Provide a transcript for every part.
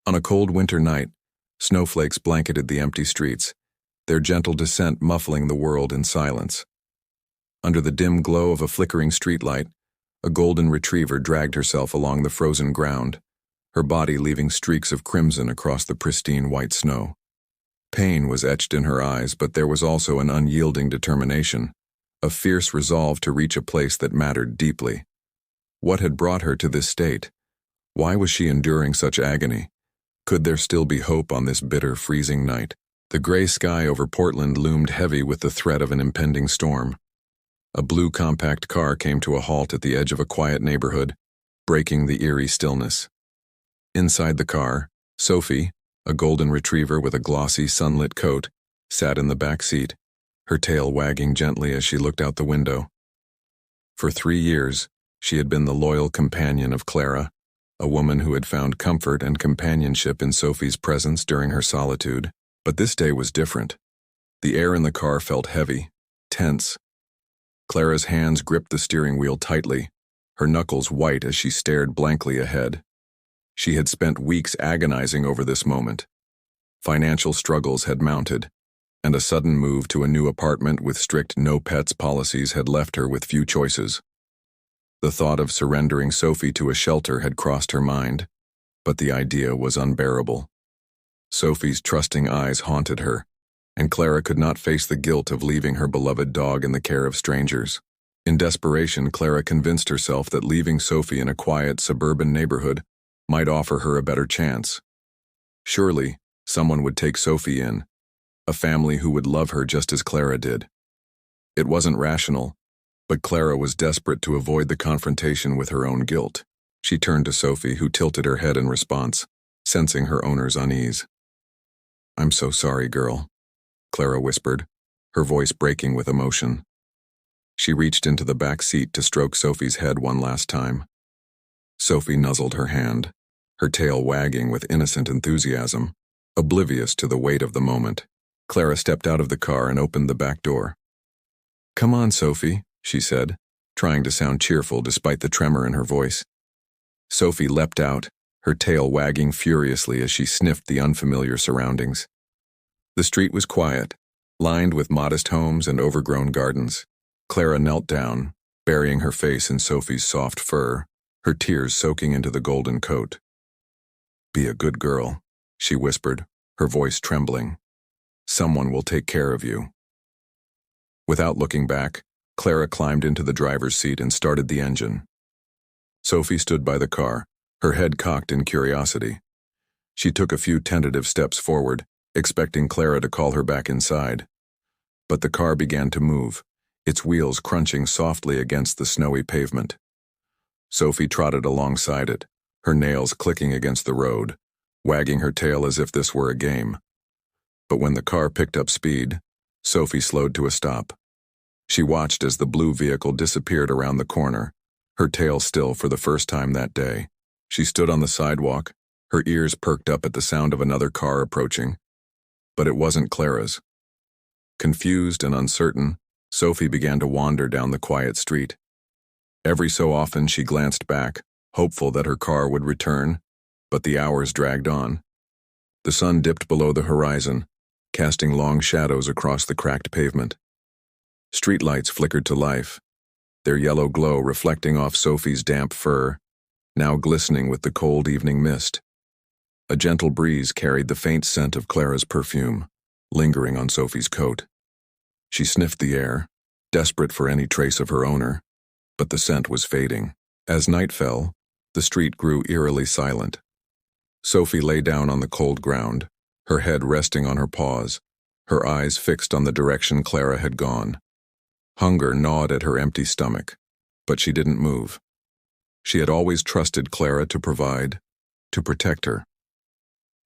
On a cold winter night, snowflakes blanketed the empty streets, their gentle descent muffling the world in silence. Under the dim glow of a flickering streetlight, a golden retriever dragged herself along the frozen ground, her body leaving streaks of crimson across the pristine white snow. Pain was etched in her eyes, but there was also an unyielding determination, a fierce resolve to reach a place that mattered deeply. What had brought her to this state? Why was she enduring such agony? Could there still be hope on this bitter, freezing night? The gray sky over Portland loomed heavy with the threat of an impending storm. A blue compact car came to a halt at the edge of a quiet neighborhood, breaking the eerie stillness. Inside the car, Sophie, a golden retriever with a glossy, sunlit coat, sat in the back seat, her tail wagging gently as she looked out the window. For 3 years, she had been the loyal companion of Clara, a woman who had found comfort and companionship in Sophie's presence during her solitude. But this day was different. The air in the car felt heavy, tense. Clara's hands gripped the steering wheel tightly, her knuckles white as she stared blankly ahead. She had spent weeks agonizing over this moment. Financial struggles had mounted, and a sudden move to a new apartment with strict no-pets policies had left her with few choices. The thought of surrendering Sophie to a shelter had crossed her mind, but the idea was unbearable. Sophie's trusting eyes haunted her, and Clara could not face the guilt of leaving her beloved dog in the care of strangers. In desperation, Clara convinced herself that leaving Sophie in a quiet suburban neighborhood might offer her a better chance. Surely, someone would take Sophie in, a family who would love her just as Clara did. It wasn't rational, but Clara was desperate to avoid the confrontation with her own guilt. She turned to Sophie, who tilted her head in response, sensing her owner's unease. "I'm so sorry, girl," Clara whispered, her voice breaking with emotion. She reached into the back seat to stroke Sophie's head one last time. Sophie nuzzled her hand, her tail wagging with innocent enthusiasm, oblivious to the weight of the moment. Clara stepped out of the car and opened the back door. "Come on, Sophie," she said, trying to sound cheerful despite the tremor in her voice. Sophie leapt out, her tail wagging furiously as she sniffed the unfamiliar surroundings. The street was quiet, lined with modest homes and overgrown gardens. Clara knelt down, burying her face in Sophie's soft fur, her tears soaking into the golden coat. "Be a good girl," she whispered, her voice trembling. "Someone will take care of you." Without looking back, Clara climbed into the driver's seat and started the engine. Sophie stood by the car, her head cocked in curiosity. She took a few tentative steps forward, expecting Clara to call her back inside. But the car began to move, its wheels crunching softly against the snowy pavement. Sophie trotted alongside it, her nails clicking against the road, wagging her tail as if this were a game. But when the car picked up speed, Sophie slowed to a stop. She watched as the blue vehicle disappeared around the corner, her tail still for the first time that day. She stood on the sidewalk, her ears perked up at the sound of another car approaching. But it wasn't Clara's. Confused and uncertain, Sophie began to wander down the quiet street. Every so often she glanced back, hopeful that her car would return, but the hours dragged on. The sun dipped below the horizon, casting long shadows across the cracked pavement. Streetlights flickered to life, their yellow glow reflecting off Sophie's damp fur, now glistening with the cold evening mist. A gentle breeze carried the faint scent of Clara's perfume, lingering on Sophie's coat. She sniffed the air, desperate for any trace of her owner, but the scent was fading. As night fell, the street grew eerily silent. Sophie lay down on the cold ground, her head resting on her paws, her eyes fixed on the direction Clara had gone. Hunger gnawed at her empty stomach, but she didn't move. She had always trusted Clara to provide, to protect her.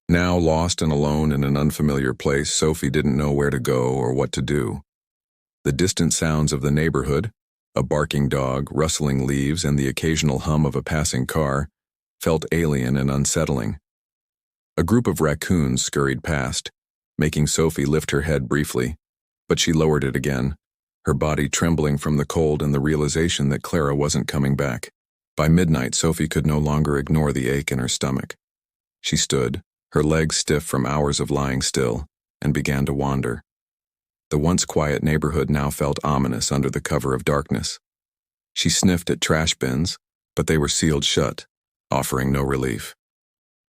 Now lost and alone in an unfamiliar place, Sophie didn't know where to go or what to do. The distant sounds of the neighborhood, a barking dog, rustling leaves, and the occasional hum of a passing car, felt alien and unsettling. A group of raccoons scurried past, making Sophie lift her head briefly, but she lowered it again, her body trembling from the cold and the realization that Clara wasn't coming back. By midnight, Sophie could no longer ignore the ache in her stomach. She stood, her legs stiff from hours of lying still, and began to wander. The once quiet neighborhood now felt ominous under the cover of darkness. She sniffed at trash bins, but they were sealed shut, offering no relief.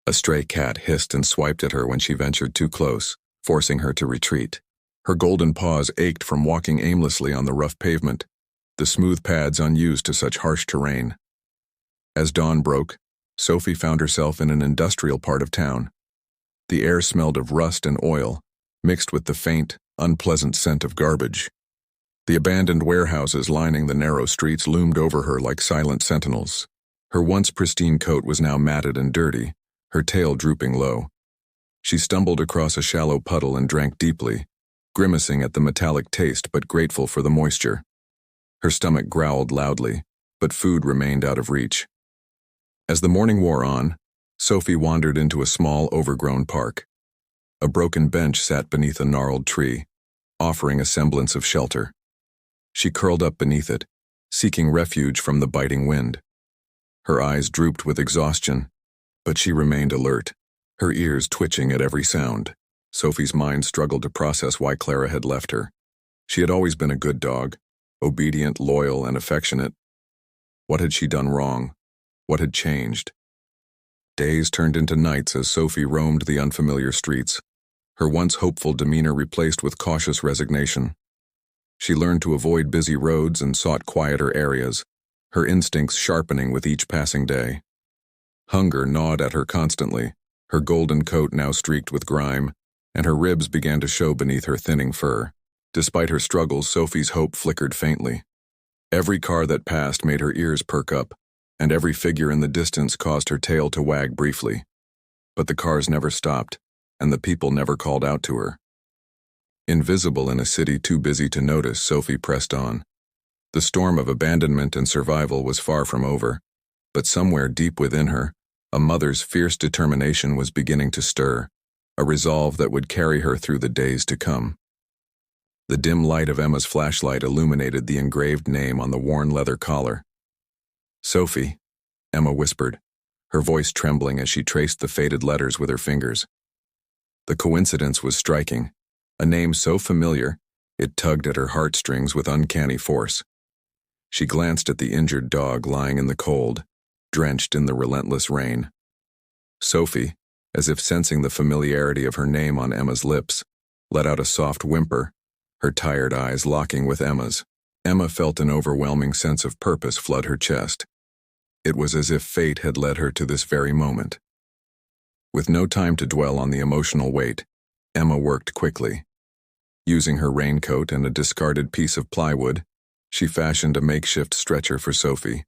A stray cat hissed and swiped at her when she ventured too close, forcing her to retreat. Her golden paws ached from walking aimlessly on the rough pavement, the smooth pads unused to such harsh terrain. As dawn broke, Sophie found herself in an industrial part of town. The air smelled of rust and oil, mixed with the faint, unpleasant scent of garbage. The abandoned warehouses lining the narrow streets loomed over her like silent sentinels. Her once pristine coat was now matted and dirty, her tail drooping low. She stumbled across a shallow puddle and drank deeply, grimacing at the metallic taste but grateful for the moisture. Her stomach growled loudly, but food remained out of reach. As the morning wore on, Sophie wandered into a small, overgrown park. A broken bench sat beneath a gnarled tree, offering a semblance of shelter. She curled up beneath it, seeking refuge from the biting wind. Her eyes drooped with exhaustion, but she remained alert, her ears twitching at every sound. Sophie's mind struggled to process why Clara had left her. She had always been a good dog, obedient, loyal, and affectionate. What had she done wrong? What had changed? Days turned into nights as Sophie roamed the unfamiliar streets, her once hopeful demeanor replaced with cautious resignation. She learned to avoid busy roads and sought quieter areas, her instincts sharpening with each passing day. Hunger gnawed at her constantly, her golden coat now streaked with grime, and her ribs began to show beneath her thinning fur. Despite her struggles, Sophie's hope flickered faintly. Every car that passed made her ears perk up, and every figure in the distance caused her tail to wag briefly. But the cars never stopped, and the people never called out to her. Invisible in a city too busy to notice, Sophie pressed on. The storm of abandonment and survival was far from over, but somewhere deep within her, a mother's fierce determination was beginning to stir, a resolve that would carry her through the days to come. The dim light of Emma's flashlight illuminated the engraved name on the worn leather collar. "Sophie," Emma whispered, her voice trembling as she traced the faded letters with her fingers. The coincidence was striking, a name so familiar, it tugged at her heartstrings with uncanny force. She glanced at the injured dog lying in the cold, drenched in the relentless rain. Sophie, as if sensing the familiarity of her name on Emma's lips, let out a soft whimper, her tired eyes locking with Emma's. Emma felt an overwhelming sense of purpose flood her chest. It was as if fate had led her to this very moment. With no time to dwell on the emotional weight, Emma worked quickly. Using her raincoat and a discarded piece of plywood, she fashioned a makeshift stretcher for Sophie.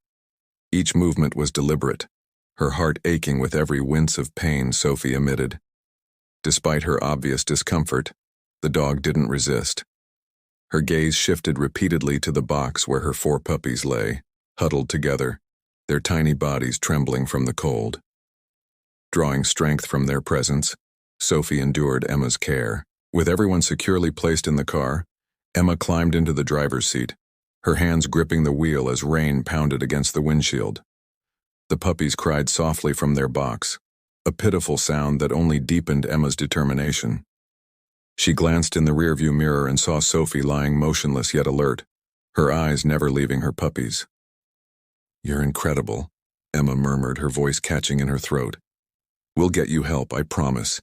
Each movement was deliberate, her heart aching with every wince of pain Sophie emitted. Despite her obvious discomfort, the dog didn't resist. Her gaze shifted repeatedly to the box where her 4 puppies lay, huddled together, their tiny bodies trembling from the cold. Drawing strength from their presence, Sophie endured Emma's care. With everyone securely placed in the car, Emma climbed into the driver's seat, her hands gripping the wheel as rain pounded against the windshield. The puppies cried softly from their box, a pitiful sound that only deepened Emma's determination. She glanced in the rearview mirror and saw Sophie lying motionless yet alert, her eyes never leaving her puppies. "You're incredible," Emma murmured, her voice catching in her throat. "We'll get you help, I promise."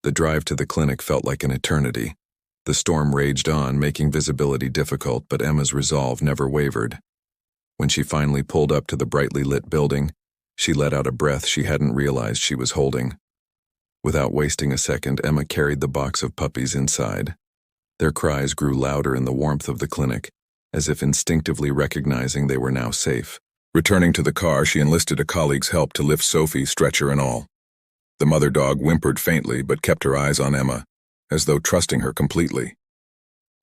The drive to the clinic felt like an eternity. The storm raged on, making visibility difficult, but Emma's resolve never wavered. When she finally pulled up to the brightly lit building, she let out a breath she hadn't realized she was holding. Without wasting a second, Emma carried the box of puppies inside. Their cries grew louder in the warmth of the clinic, as if instinctively recognizing they were now safe. Returning to the car, she enlisted a colleague's help to lift Sophie, stretcher and all. The mother dog whimpered faintly but kept her eyes on Emma, as though trusting her completely.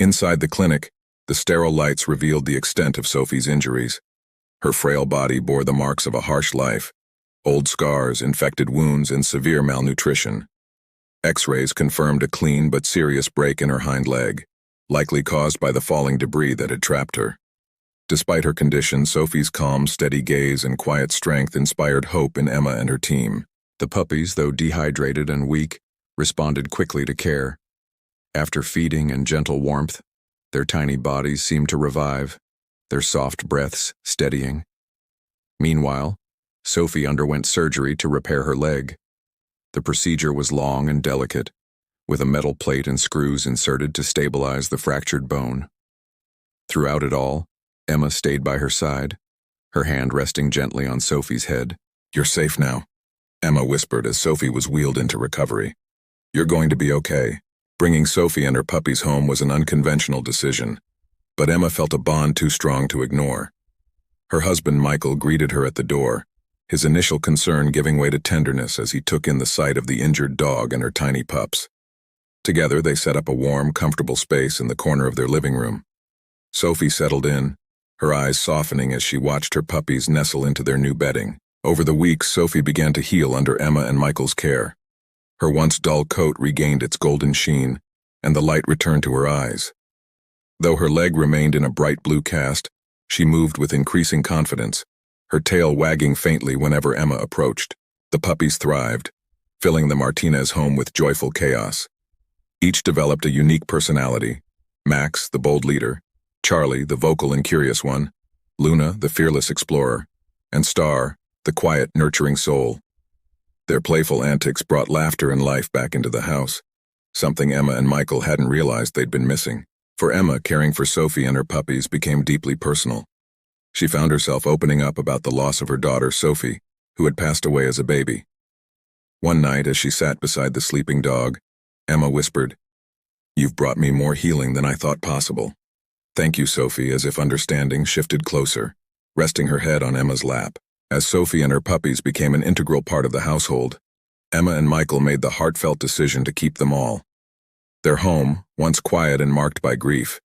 Inside the clinic, the sterile lights revealed the extent of Sophie's injuries. Her frail body bore the marks of a harsh life, old scars, infected wounds, and severe malnutrition. X-rays confirmed a clean but serious break in her hind leg, likely caused by the falling debris that had trapped her. Despite her condition, Sophie's calm, steady gaze and quiet strength inspired hope in Emma and her team. The puppies, though dehydrated and weak, responded quickly to care. After feeding and gentle warmth, their tiny bodies seemed to revive, their soft breaths steadying. Meanwhile, Sophie underwent surgery to repair her leg. The procedure was long and delicate, with a metal plate and screws inserted to stabilize the fractured bone. Throughout it all, Emma stayed by her side, her hand resting gently on Sophie's head. "You're safe now," Emma whispered as Sophie was wheeled into recovery. "You're going to be okay." Bringing Sophie and her puppies home was an unconventional decision, but Emma felt a bond too strong to ignore. Her husband Michael greeted her at the door, his initial concern giving way to tenderness as he took in the sight of the injured dog and her tiny pups. Together they set up a warm, comfortable space in the corner of their living room. Sophie settled in, her eyes softening as she watched her puppies nestle into their new bedding. Over the weeks, Sophie began to heal under Emma and Michael's care. Her once dull coat regained its golden sheen, and the light returned to her eyes. Though her leg remained in a bright blue cast, she moved with increasing confidence, her tail wagging faintly whenever Emma approached. The puppies thrived, filling the Martinez home with joyful chaos. Each developed a unique personality: Max, the bold leader; Charlie, the vocal and curious one; Luna, the fearless explorer; and Star, the quiet, nurturing soul. Their playful antics brought laughter and life back into the house, something Emma and Michael hadn't realized they'd been missing. For Emma, caring for Sophie and her puppies became deeply personal. She found herself opening up about the loss of her daughter, Sophie, who had passed away as a baby. One night, as she sat beside the sleeping dog, Emma whispered, "You've brought me more healing than I thought possible." "Thank you, Sophie," as if understanding shifted closer, resting her head on Emma's lap. As Sophie and her puppies became an integral part of the household, Emma and Michael made the heartfelt decision to keep them all. Their home, once quiet and marked by grief,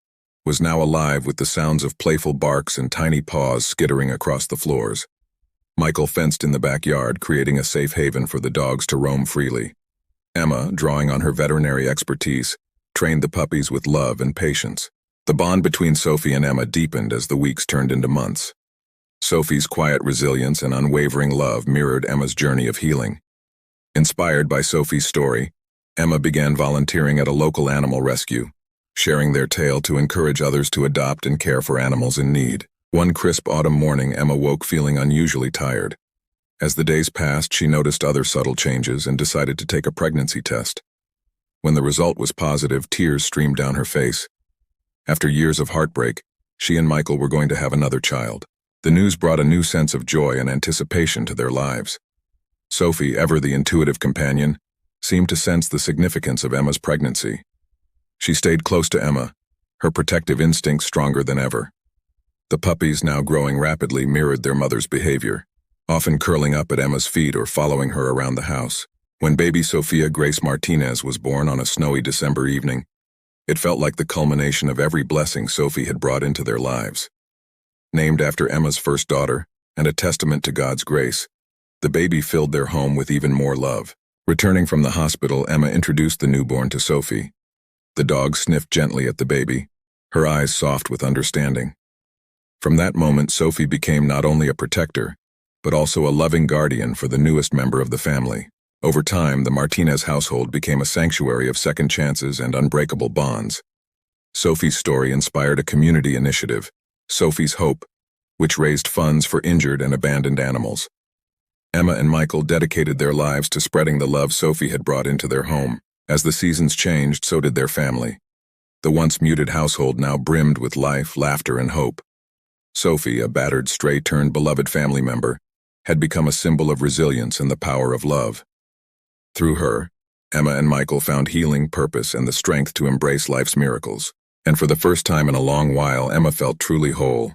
was now alive with the sounds of playful barks and tiny paws skittering across the floors. Michael fenced in the backyard, creating a safe haven for the dogs to roam freely. Emma, drawing on her veterinary expertise, trained the puppies with love and patience. The bond between Sophie and Emma deepened as the weeks turned into months. Sophie's quiet resilience and unwavering love mirrored Emma's journey of healing. Inspired by Sophie's story, Emma began volunteering at a local animal rescue, sharing their tale to encourage others to adopt and care for animals in need. One crisp autumn morning, Emma woke feeling unusually tired. As the days passed, she noticed other subtle changes and decided to take a pregnancy test. When the result was positive, tears streamed down her face. After years of heartbreak, she and Michael were going to have another child. The news brought a new sense of joy and anticipation to their lives. Sophie, ever the intuitive companion, seemed to sense the significance of Emma's pregnancy. She stayed close to Emma, her protective instincts stronger than ever. The puppies, now growing rapidly, mirrored their mother's behavior, often curling up at Emma's feet or following her around the house. When baby Sophia Grace Martinez was born on a snowy December evening, it felt like the culmination of every blessing Sophie had brought into their lives. Named after Emma's first daughter, and a testament to God's grace, the baby filled their home with even more love. Returning from the hospital, Emma introduced the newborn to Sophie. The dog sniffed gently at the baby, her eyes soft with understanding. From that moment, Sophie became not only a protector, but also a loving guardian for the newest member of the family. Over time, the Martinez household became a sanctuary of second chances and unbreakable bonds. Sophie's story inspired a community initiative, Sophie's Hope, which raised funds for injured and abandoned animals. Emma and Michael dedicated their lives to spreading the love Sophie had brought into their home. As the seasons changed, so did their family. The once muted household now brimmed with life, laughter, and hope. Sophie, a battered, stray-turned-beloved family member, had become a symbol of resilience and the power of love. Through her, Emma and Michael found healing, purpose, and the strength to embrace life's miracles. And for the first time in a long while, Emma felt truly whole.